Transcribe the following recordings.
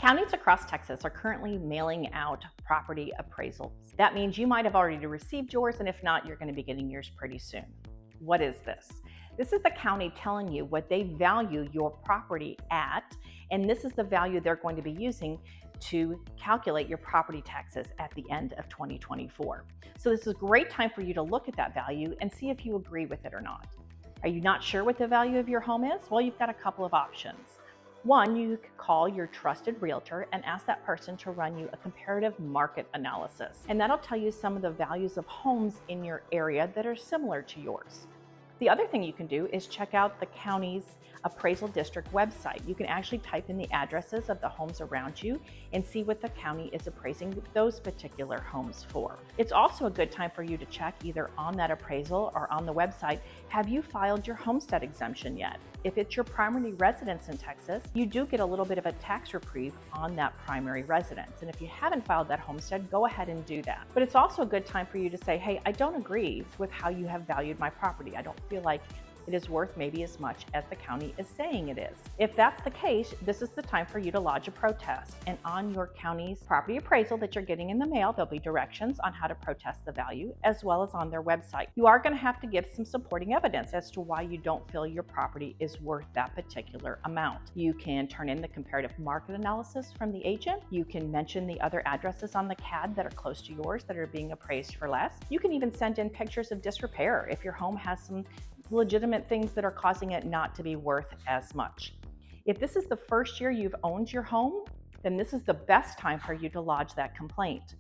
Counties across Texas are currently mailing out property appraisals. That means you might have already received yours, and if not, you're going to be getting yours pretty soon. What is this? This is the county telling you what they value your property at, and this is the value they're going to be using to calculate your property taxes at the end of 2024. So this is a great time for you to look at that value and see if you agree with it or not. Are you not sure what the value of your home is? Well, you've got a couple of options. One, you could call your trusted realtor and ask that person to run you a comparative market analysis. And that'll tell you some of the values of homes in your area that are similar to yours. The other thing you can do is check out the county's appraisal district website. You can actually type in the addresses of the homes around you and see what the county is appraising those particular homes for. It's also a good time for you to check either on that appraisal or on the website, have you filed your homestead exemption yet? If it's your primary residence in Texas, you do get a little bit of a tax reprieve on that primary residence. And if you haven't filed that homestead, go ahead and do that. But it's also a good time for you to say, hey, I don't agree with how you have valued my property. I don't feel like it is worth maybe as much as the county is saying it is. If that's the case, this is the time for you to lodge a protest. And on your county's property appraisal that you're getting in the mail, there'll be directions on how to protest the value, as well as on their website. You are going to have to give some supporting evidence as to why you don't feel your property is worth that particular amount. You can turn in the comparative market analysis from the agent. You can mention the other addresses on the CAD that are close to yours that are being appraised for less. You can even send in pictures of disrepair if your home has some legitimate things that are causing it not to be worth as much. If this is the first year you've owned your home, then this is the best time for you to lodge that complaint.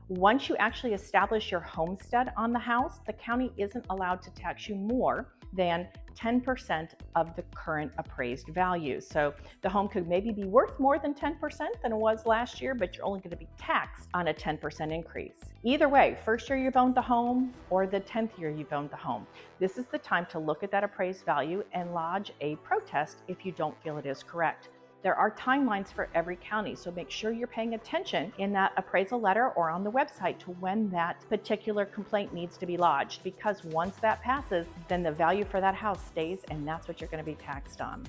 Once you actually establish your homestead on the house, the county isn't allowed to tax you more than 10% of the current appraised value. So the home could maybe be worth more than 10% than it was last year, but you're only going to be taxed on a 10% increase. Either way, first year you've owned the home or the 10th year you've owned the home, this is the time to look at that appraised value and lodge a protest if you don't feel it is correct. There are timelines for every county, so make sure you're paying attention in that appraisal letter or on the website to when that particular complaint needs to be lodged, because once that passes, then the value for that house stays, and that's what you're going to be taxed on.